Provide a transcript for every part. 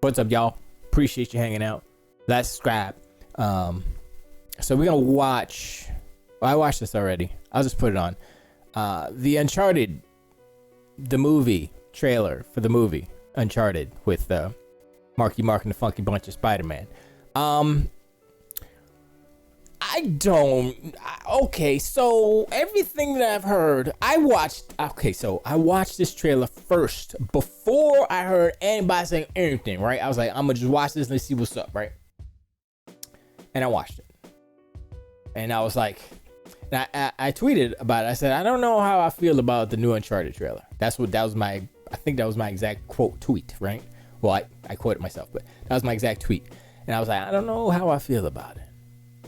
What's up, y'all? Appreciate you hanging out. Let's subscribe. So we're gonna watch. Well, I watched this already. I'll just put it on. The Uncharted, the movie trailer for the movie Uncharted with Marky Mark and the Funky Bunch of Spider-Man. Okay, so everything that I've heard, I watched this trailer first before I heard anybody saying anything, right? I was like, I'm gonna just watch this and let's see what's up, right? And I watched it. And I was like, I tweeted about it. I said, I don't know how I feel about the new Uncharted trailer. I think that was my exact quote tweet, right? Well, I quoted myself, but that was my exact tweet. And I was like, I don't know how I feel about it.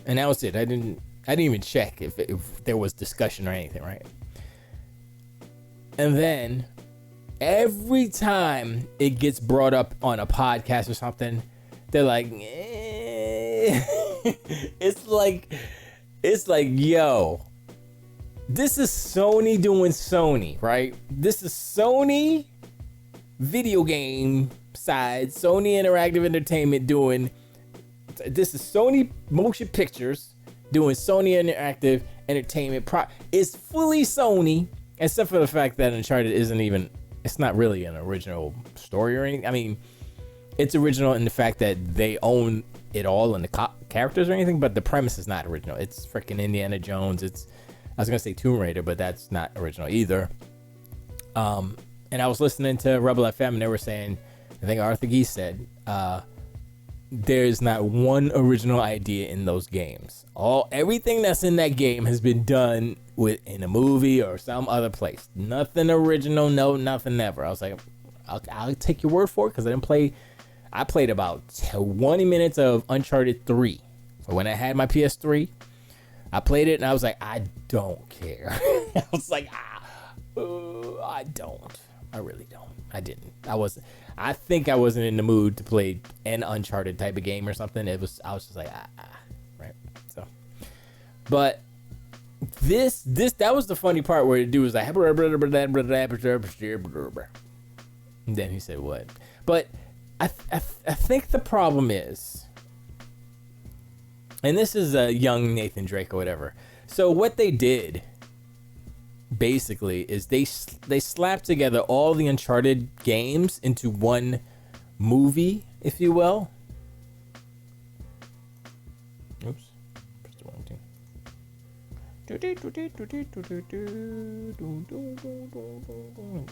And that was it. I didn't even check if there was discussion or anything, right? And then every time it gets brought up on a podcast or something, they're like, it's like, yo, this is Sony doing Sony, right? This is Sony video game side, Sony Interactive Entertainment doing. This is Sony Motion Pictures doing Sony Interactive Entertainment. It's fully Sony, except for the fact that Uncharted it's not really an original story or anything. I mean, it's original in the fact that they own it all and the characters or anything, but the premise is not original. It's freaking Indiana Jones. I was gonna say Tomb Raider, but that's not original either. And I was listening to Rebel FM and they were saying, I think Arthur Geese said, there's not one original idea in those games. Everything that's in that game has been done in a movie or some other place. Nothing original, nothing ever. I was like, I'll take your word for it because I played about 20 minutes of Uncharted 3. So when I had my PS3, I played it and I was like, I don't care. I was like, I don't. I really don't. I didn't. I think I wasn't in the mood to play an Uncharted type of game or something. I was just like, right. So, but that was the funny part where the dude was like, and then he said what? But I think the problem is, and this is a young Nathan Drake or whatever. So what they did basically is they slapped together all the Uncharted games into one movie, if you will. Oops. Press the wrong thing. Go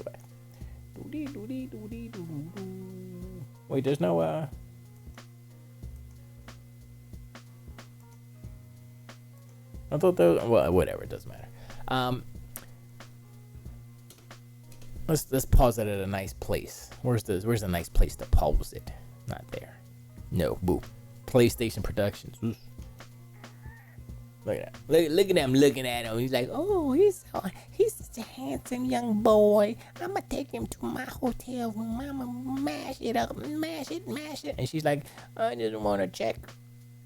back. Wait, there's no I thought there was, well, whatever, it doesn't matter. Let's pause it at a nice place. Where's a nice place to pause it? Not there. No, boo. PlayStation Productions. Oof. Look at that. Look at him looking at him. He's like, oh, he's such a handsome young boy. I'ma take him to my hotel room. I'ma mash it up, mash it. And she's like, I just want to check.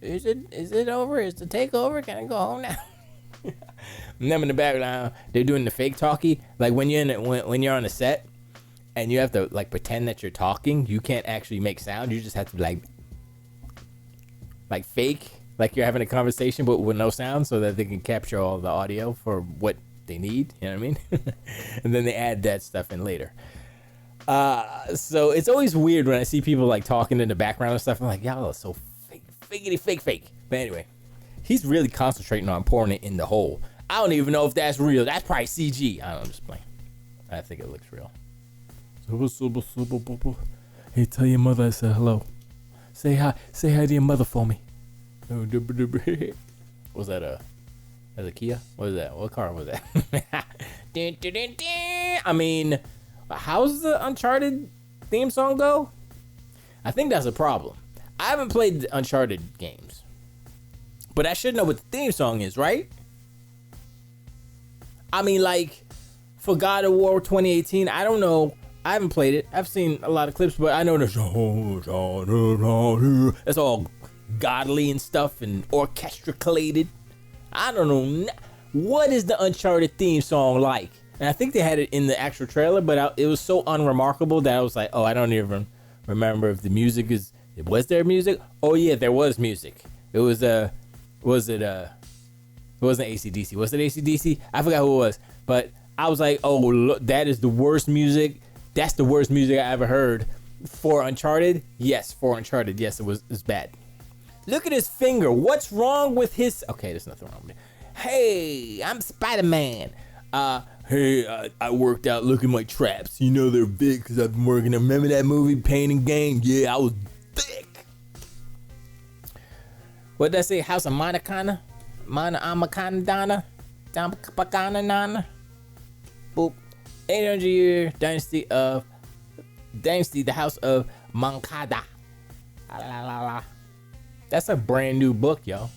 Is it over? Is the takeover? Can I go home now? And them in the background, they're doing the fake talkie. Like when you're on a set and you have to like pretend that you're talking, you can't actually make sound. You just have to like fake, like you're having a conversation but with no sound, so that they can capture all the audio for what they need. You know what I mean? And then they add that stuff in later. So it's always weird when I see people like talking in the background and stuff. I'm like, y'all are so fake. But anyway, he's really concentrating on pouring it in the hole. I don't even know if that's real. That's probably CG. I don't know, I'm just playing. I think it looks real. Hey, tell your mother I said hello. Say hi to your mother for me. Was that a Kia? What was that? What car was that? I mean, how's the Uncharted theme song go? I think that's a problem. I haven't played the Uncharted games, but I should know what the theme song is, right? I mean, like, for God of War 2018, I don't know. I haven't played it. I've seen a lot of clips, but I know it's all godly and stuff and orchestrated. I don't know. What is the Uncharted theme song like? And I think they had it in the actual trailer, but it was so unremarkable that I was like, oh, I don't even remember if the music is. Was there music? Oh yeah, there was music. It was it wasn't AC/DC. Was it AC/DC? I forgot who it was. But I was like, oh, look, that is the worst music. That's the worst music I ever heard. For Uncharted? Yes, for Uncharted. Yes, it's bad. Look at his finger. What's wrong with his... Okay, there's nothing wrong with it. Hey, I'm Spider-Man. Hey, I worked out. Look at my traps. You know they're big because I've been working. Remember that movie, Pain and Gain? Yeah, I was thick. What did I say? House of Monacana? Amakanadana? Dampakana? Boop. 800-year dynasty, the House of Mankada. La, la, la. That's a brand new book, yo.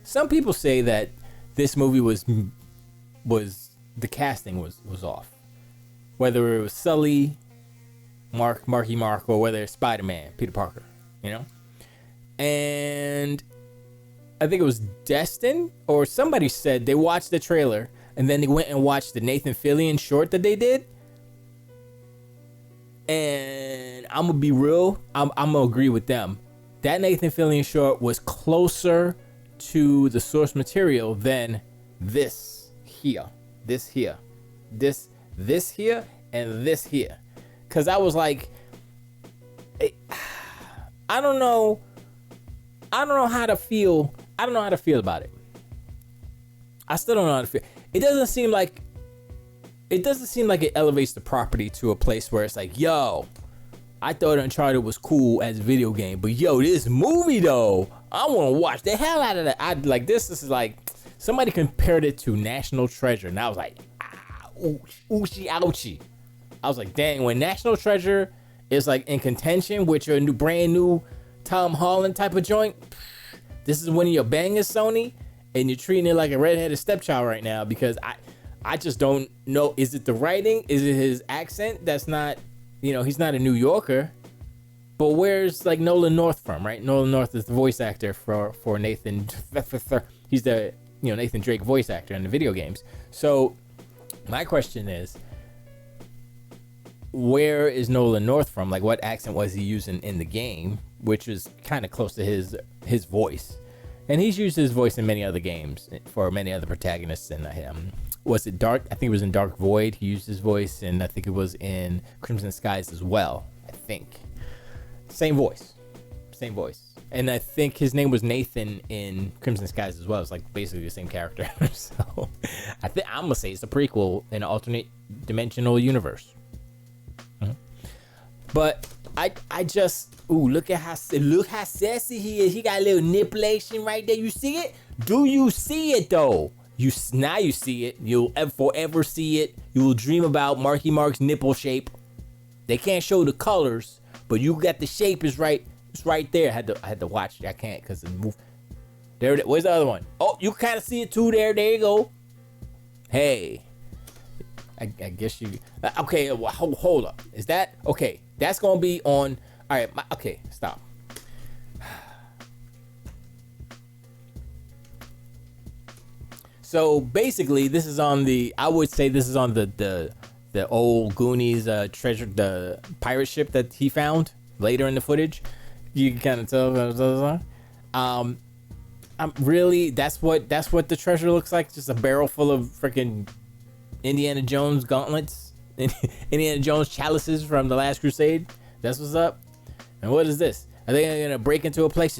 Some people say that this movie was the casting was off. Whether it was Sully, Marky Mark, or whether it's Spider-Man, Peter Parker, you know? And I think it was Destin or somebody said they watched the trailer and then they went and watched the Nathan Fillion short that they did. And I'm gonna be real, I'm gonna agree with them. That Nathan Fillion short was closer to the source material than this here, and this here. Cause I was like, I don't know how to feel. I don't know how to feel about it. I still don't know how to feel. It doesn't seem like it elevates the property to a place where it's like, yo, I thought Uncharted was cool as a video game, but yo, this movie though, I want to watch the hell out of that. This is like, somebody compared it to National Treasure, and I was like, oochie ouchie. I was like, dang, when National Treasure is like in contention with your brand new Tom Holland type of joint, this is one of your bangers, Sony, and you're treating it like a redheaded stepchild right now, because I just don't know. Is it the writing? Is it his accent? That's not, he's not a New Yorker. But where's like Nolan North from, right? Nolan North is the voice actor for Nathan. He's the Nathan Drake voice actor in the video games. So my question is, where is Nolan North from? Like, what accent was he using in the game, which is kind of close to his voice? And he's used his voice in many other games for many other protagonists. And was it Dark? I think it was in Dark Void. He used his voice, and I think it was in Crimson Skies as well. I think same voice. And I think his name was Nathan in Crimson Skies as well. It's like basically the same character. So I'm gonna say it's a prequel in an alternate dimensional universe. But I just look how sassy he is. He got a little nipplation right there. You see it? Do you see it though? Now you see it. You'll forever see it. You will dream about Marky Mark's nipple shape. They can't show the colors, but you got the shape is right. It's right there. I had to watch it. I can't because it moved. There it is. Where's the other one? Oh, you kind of see it too there. There you go. Hey. I guess you... Okay, well, hold up. Is that... Okay, that's going to be on... All right, okay, stop. So, basically, this is on the... I would say this is on the old Goonies treasure... The pirate ship that he found later in the footage. You can kind of tell... I'm really... That's what the treasure looks like. Just a barrel full of freaking... Indiana Jones gauntlets, Indiana Jones chalices from the Last Crusade. That's what's up. And what is this? Are they gonna break into a place?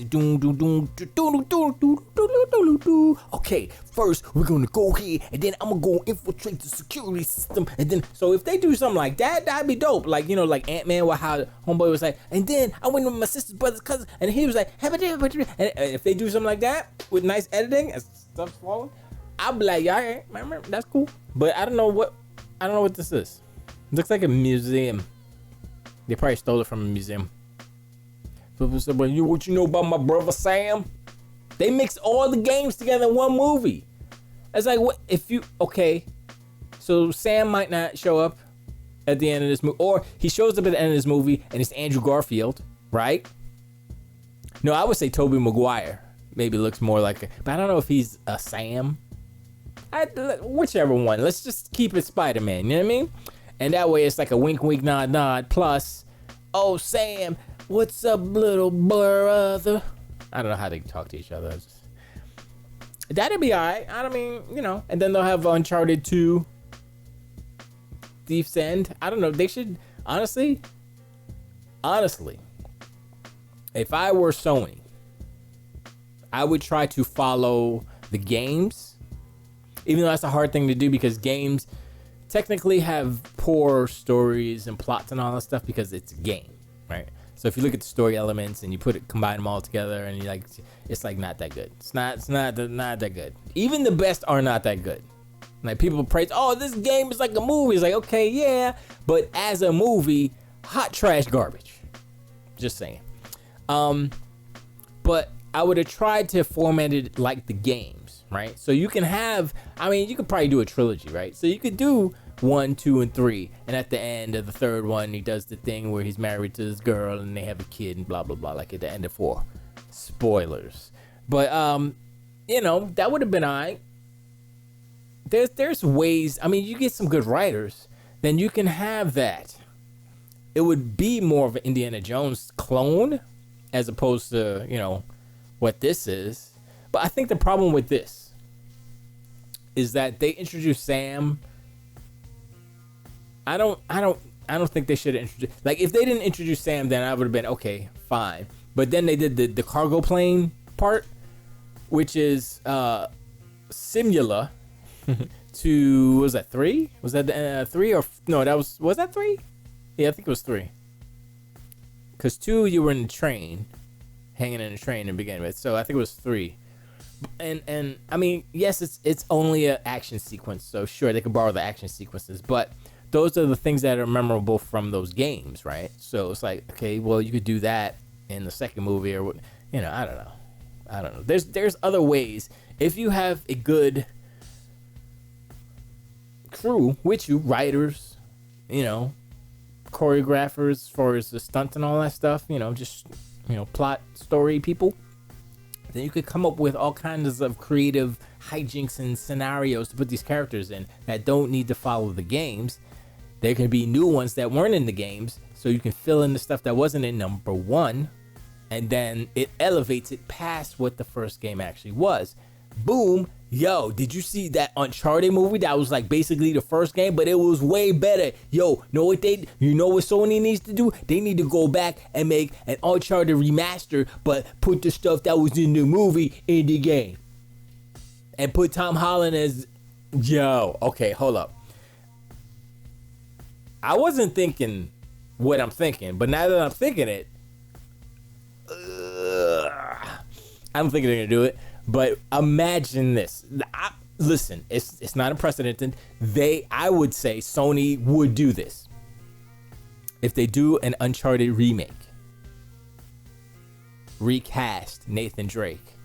Okay, first we're gonna go here, and then I'm gonna go infiltrate the security system, and then so if they do something like that, that'd be dope. Like like Ant-Man, how Homeboy was like, and then I went with my sister's brother's cousin, and he was like, and if they do something like that with nice editing and stuff flowing, I'll be like, yeah, remember, that's cool. But I don't know what this is. It looks like a museum. They probably stole it from a museum. So, what you know about my brother Sam? They mix all the games together in one movie. It's like, what if you... Okay, so Sam might not show up at the end of this movie. Or he shows up at the end of this movie and it's Andrew Garfield, right? No, I would say Tobey Maguire. Maybe looks more like... But I don't know if he's a Sam. Whichever one. Let's just keep it Spider-Man. You know what I mean? And that way, it's like a wink, wink, nod, nod. Plus, oh Sam, what's up, little brother? I don't know how they talk to each other. That'd be alright. I mean, you know. And then they'll have Uncharted 2, Thief's End. I don't know. They should honestly, if I were Sony, I would try to follow the games, even though that's a hard thing to do because games technically have poor stories and plots and all that stuff because it's a game, right? So if you look at the story elements and you combine them all together and you like, it's like not that good. It's not that good. Even the best are not that good. Like people praise, oh, this game is like a movie. It's like, okay, yeah, but as a movie, hot trash garbage. Just saying. But I would have tried to format it like the games, right? So you can have, I mean, you could probably do a trilogy, right? So you could do 1, 2, and 3, and at the end of the third one, he does the thing where he's married to this girl and they have a kid and blah blah blah. Like at the end of 4, spoilers. But you know, that would have been alright. There's ways. I mean, you get some good writers, then you can have that. It would be more of an Indiana Jones clone as opposed to, you know, what this is. But I think the problem with this is that they introduced Sam. I don't think they should have introduced, like, if they didn't introduce Sam, then I would have been okay, fine. But then they did the cargo plane part, which is Simula to, was that 3? Was that 3 or no? Was that 3? Yeah, I think it was 3. Because 2, you were in the train, hanging in the train to begin with. So I think it was 3. And I mean, yes, it's only an action sequence, so sure they could borrow the action sequences, but those are the things that are memorable from those games, right? So it's like, okay, well, you could do that in the second movie, or you know, I don't know. There's other ways. If you have a good crew with you, writers, you know, choreographers, as far as the stunts and all that stuff, you know, just, you know, plot, story people, then you could come up with all kinds of creative hijinks and scenarios to put these characters in that don't need to follow the games. There can be new ones that weren't in the games, so you can fill in the stuff that wasn't in number 1, and then it elevates it past what the first game actually was. Boom. Yo, did you see that Uncharted movie that was like basically the first game, but it was way better? Yo, know what Sony needs to do? They need to go back and make an Uncharted remaster, but put the stuff that was in the movie in the game. And put Tom Holland as, yo, okay, hold up. I wasn't thinking what I'm thinking, but now that I'm thinking it, I don't think they're gonna do it. But imagine this. Listen, it's not unprecedented. I would say Sony would do this if they do an Uncharted remake. Recast Nathan Drake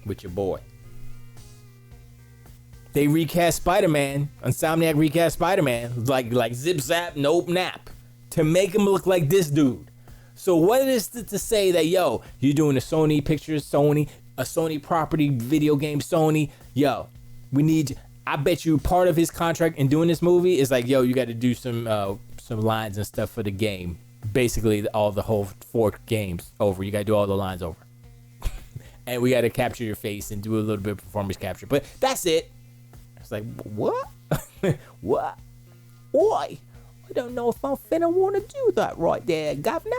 with your boy. They recast Spider-Man. Insomniac recast Spider-Man. Like zip zap, nope, nap. To make him look like this dude. So what is it to say that, yo, you're doing a Sony Pictures, a Sony property video game, Sony, yo, we need, I bet you part of his contract in doing this movie is like, yo, you got to do some lines and stuff for the game. Basically, the whole 4 games over. You got to do all the lines over. And we got to capture your face and do a little bit of performance capture. But that's it. It's like, what? What? Oi, I don't know if I'm finna want to do that right there, governor.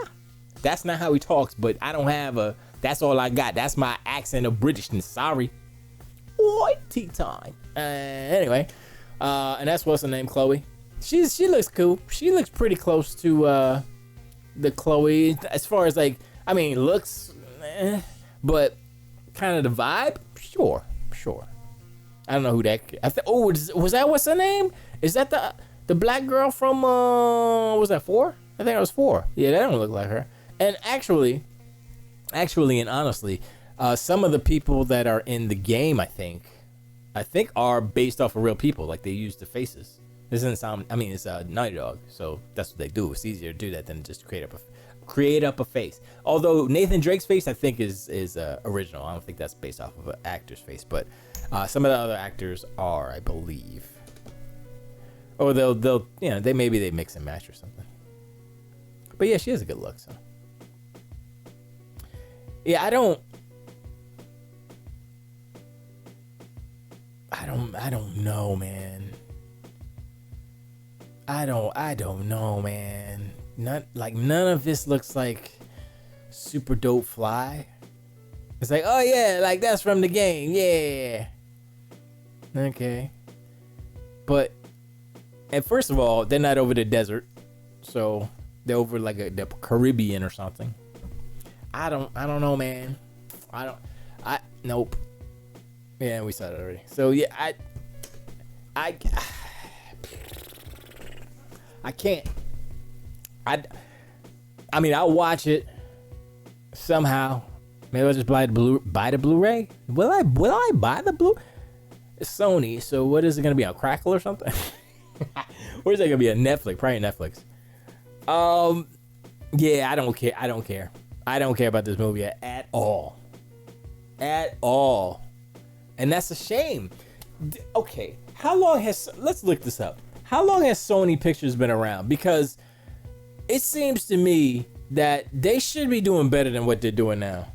That's not how he talks, but I don't have that's all I got. That's my accent of Britishness. Sorry. Oi, tea time. Anyway, and that's what's her name, Chloe. She looks cool. She looks pretty close to the Chloe as far as like, I mean, looks, but kind of the vibe. Sure. I don't know who that. Was that what's her name? Is that the black girl from was that 4? I think it was 4. Yeah, that don't look like her. And actually and honestly, some of the people that are in the game, I think are based off of real people. Like they use the faces. This doesn't sound. I mean, it's a Naughty Dog, so that's what they do. It's easier to do that than just create create up a face. Although Nathan Drake's face, I think, is original. I don't think that's based off of an actor's face, but some of the other actors are, I believe. Or they'll they mix and match or something. But yeah, she has a good look. So yeah, I don't know, man. I don't know, man. None of this looks like super dope fly. It's like, oh yeah, like that's from the game, yeah. Okay. But, and first of all, they're not over the desert, so they're over like the Caribbean or something. I don't know, man. Nope. Yeah, we saw it already. So yeah, I can't. I mean, I'll watch it somehow. Maybe I'll just buy the Blu-ray. Will I buy the Blu? It's Sony, so what is it gonna be, on Crackle or something? Or is it gonna be a Netflix? Probably Netflix. Yeah, I don't care. I don't care about this movie at all. At all. And that's a shame. Okay, let's look this up. How long has Sony Pictures been around? Because it seems to me that they should be doing better than what they're doing now.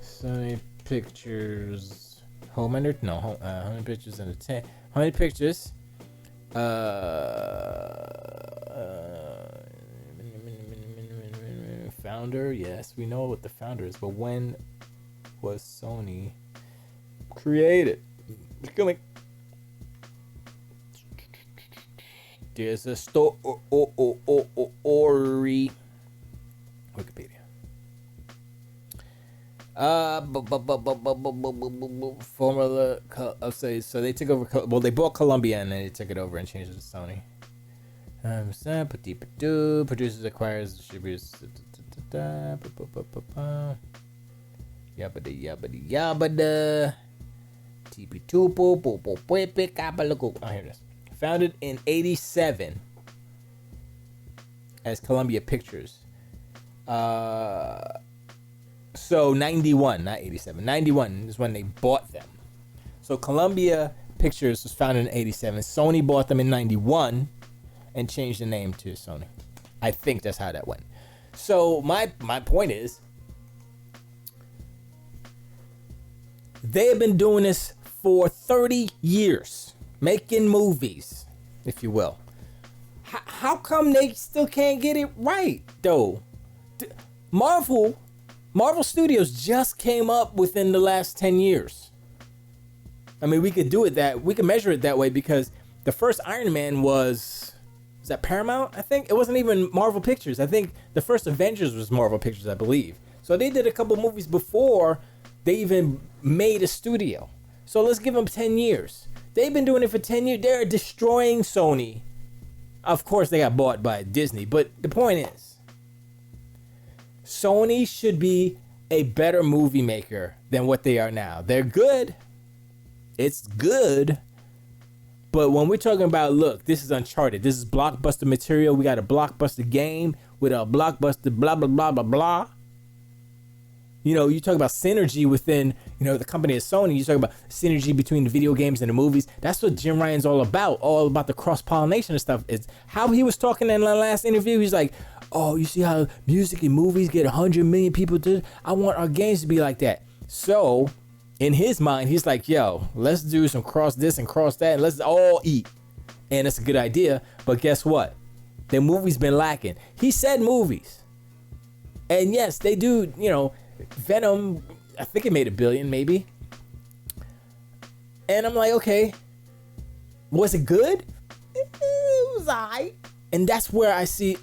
Sony Pictures, Holland Pictures and the 10. Holland Pictures. Founder, yes, we know what the founder is, but when was Sony created? Coming. There's a story. Wikipedia. Formula. So they took over. Well, they bought Columbia and then they took it over and changed it to Sony. Producers, acquires, distributors. Yabba yabba. TP2. Oh, here it is. Founded in 87 as Columbia Pictures. So 91, not 87. 91 is when they bought them. So Columbia Pictures was founded in 87. Sony bought them in 91 and changed the name to Sony. I think that's how that went. So my point is, they have been doing this for 30 years, making movies, if you will. How come they still can't get it right, though? Marvel Studios just came up within the last 10 years. I mean, we could measure it that way because the first Iron Man was that Paramount? I think it wasn't even Marvel Pictures. I think the first Avengers was Marvel Pictures, I believe. So they did a couple movies before they even made a studio. So let's give them 10 years. They've been doing it for 10 years. They're destroying Sony. Of course, they got bought by Disney. But the point is, Sony should be a better movie maker than what they are now. They're good. It's good. But when we're talking about, look, this is Uncharted. This is blockbuster material. We got a blockbuster game with a blockbuster blah, blah, blah, blah, blah. You know, you talk about synergy within, the company of Sony. You talk about synergy between the video games and the movies. That's what Jim Ryan's all about the cross-pollination and stuff. It's how he was talking in the last interview. He's like, oh, you see how music and movies get 100 million people to, I want our games to be like that. So, in his mind, he's like, yo, let's do some cross this and cross that, and let's all eat. And it's a good idea, but guess what? The movie's been lacking. He said movies. And yes, they do, Venom, I think it made $1 billion, maybe. And I'm like, okay, was it good? It was alright. And that's where I see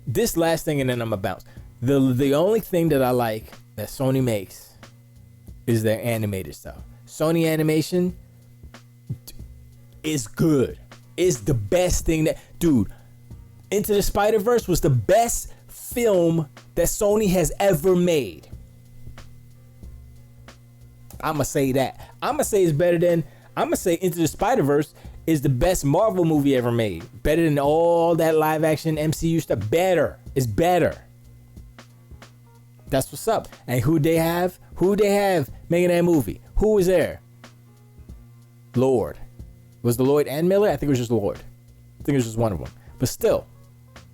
this last thing, and then I'm about the only thing that I like that Sony makes is their animated stuff. Sony animation is good. It's the best thing dude, Into the Spider-Verse was the best film that Sony has ever made. I'ma say that. I'ma say it's better than, I'ma say Into the Spider-Verse is the best Marvel movie ever made. Better than all that live action MCU stuff. Better. It's better. That's what's up. And who they have? Who they have making that movie? Who was there? Lord. Was the Lloyd and Miller? I think it was just Lord. I think it was just one of them. But still,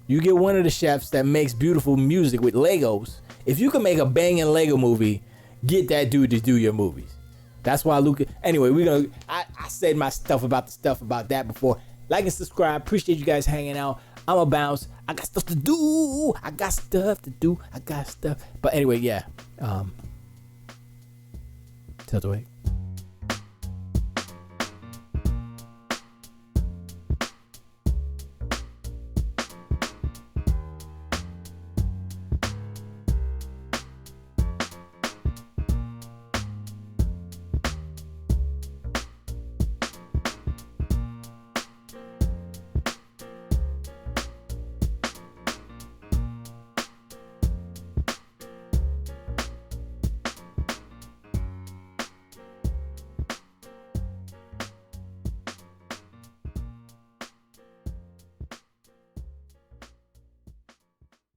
you get one of the chefs that makes beautiful music with Legos. If you can make a banging Lego movie, get that dude to do your movies. That's why Luca. Anyway, I said my stuff about that before. Like and subscribe. Appreciate you guys hanging out. I'm a bounce. I got stuff to do. But anyway, yeah. Tilt away.